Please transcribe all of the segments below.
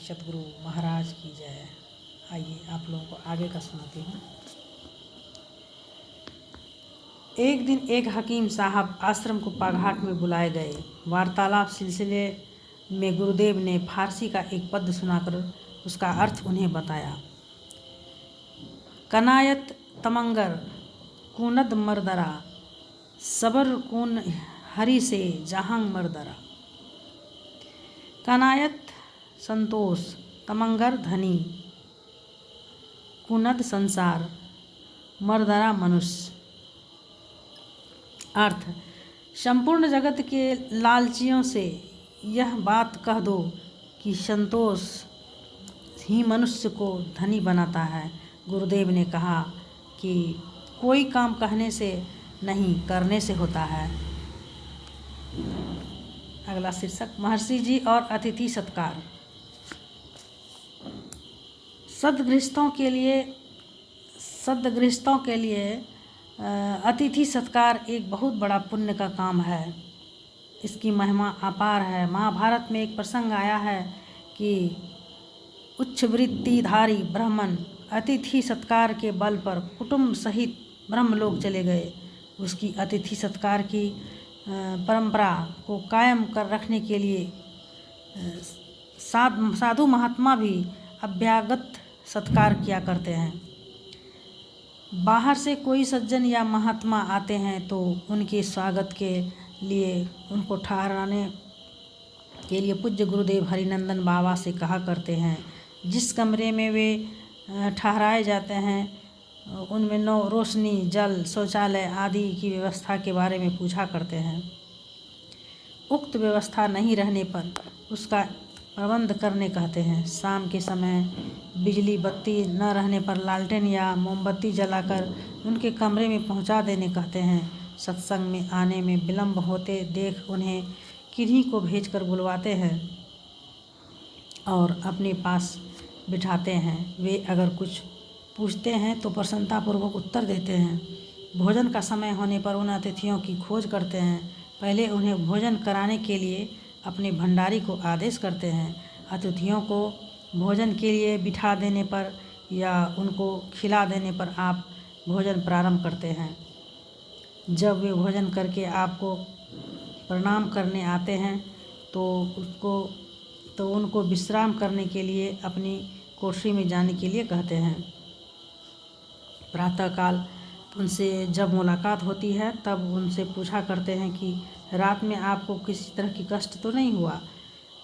सतगुरु महाराज की जय। आइए आप लोगों को आगे का सुनाती हूँ। एक दिन एक हकीम साहब आश्रम को पाघाट में बुलाए गए। वार्तालाप सिलसिले में गुरुदेव ने फारसी का एक पद्य सुनाकर उसका अर्थ उन्हें बताया। कनायत तमंगर कुनद मर्दरा, सबर कुन हरि से जहांग मर्दरा। कनायत संतोष, तमंगर धनी, कुनद संसार, मर्दरा मनुष्य। अर्थ: संपूर्ण जगत के लालचियों से यह बात कह दो कि संतोष ही मनुष्य को धनी बनाता है। गुरुदेव ने कहा कि कोई काम कहने से नहीं, करने से होता है। अगला शीर्षक, महर्षि जी और अतिथि सत्कार। सद्गृहस्थों के लिए अतिथि सत्कार एक बहुत बड़ा पुण्य का काम है। इसकी महिमा अपार है। महाभारत में एक प्रसंग आया है कि उच्चवृत्तिधारी ब्राह्मण अतिथि सत्कार के बल पर कुटुंब सहित ब्रह्मलोक चले गए। उसकी अतिथि सत्कार की परंपरा को कायम कर रखने के लिए साधु महात्मा भी अभ्यागत सत्कार किया करते हैं। बाहर से कोई सज्जन या महात्मा आते हैं तो उनके स्वागत के लिए उनको ठहराने के लिए पूज्य गुरुदेव हरिनंदन बाबा से कहा करते हैं। जिस कमरे में वे ठहराए जाते हैं उनमें रोशनी, जल, शौचालय आदि की व्यवस्था के बारे में पूछा करते हैं। उक्त व्यवस्था नहीं रहने पर उसका प्रबंध करने कहते हैं। शाम के समय बिजली बत्ती न रहने पर लालटेन या मोमबत्ती जलाकर उनके कमरे में पहुंचा देने कहते हैं। सत्संग में आने में विलम्ब होते देख उन्हें किन्हीं को भेजकर बुलवाते हैं और अपने पास बिठाते हैं। वे अगर कुछ पूछते हैं तो प्रसन्नतापूर्वक उत्तर देते हैं। भोजन का समय होने पर उन अतिथियों की खोज करते हैं। पहले उन्हें भोजन कराने के लिए अपने भंडारी को आदेश करते हैं। अतिथियों को भोजन के लिए बिठा देने पर या उनको खिला देने पर आप भोजन प्रारंभ करते हैं। जब वे भोजन करके आपको प्रणाम करने आते हैं तो उनको विश्राम करने के लिए अपनी कोठरी में जाने के लिए कहते हैं। प्रातःकाल उनसे जब मुलाकात होती है तब उनसे पूछा करते हैं कि रात में आपको किसी तरह की कष्ट तो नहीं हुआ,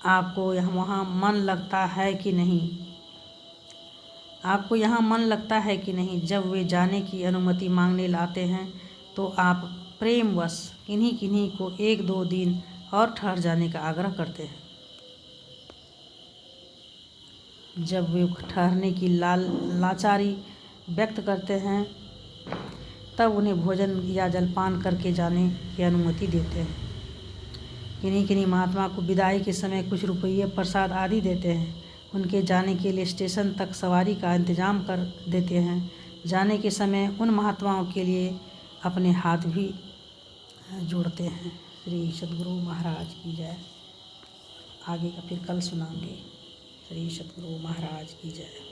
आपको वहाँ मन लगता है कि नहीं, आपको यहाँ मन लगता है कि नहीं। जब वे जाने की अनुमति मांगने लाते हैं तो आप प्रेमवश किन्हीं किन्हीं को 1-2 दिन और ठहर जाने का आग्रह करते हैं। जब वे ठहरने की लाचारी व्यक्त करते हैं तब उन्हें भोजन या जलपान करके जाने की अनुमति देते हैं। किन्हीं महात्मा को विदाई के समय कुछ रुपये, प्रसाद आदि देते हैं। उनके जाने के लिए स्टेशन तक सवारी का इंतजाम कर देते हैं। जाने के समय उन महात्माओं के लिए अपने हाथ भी जोड़ते हैं। श्री सतगुरु महाराज की जय। आगे का फिर कल सुनाएंगे। श्री सतगुरु महाराज की जय।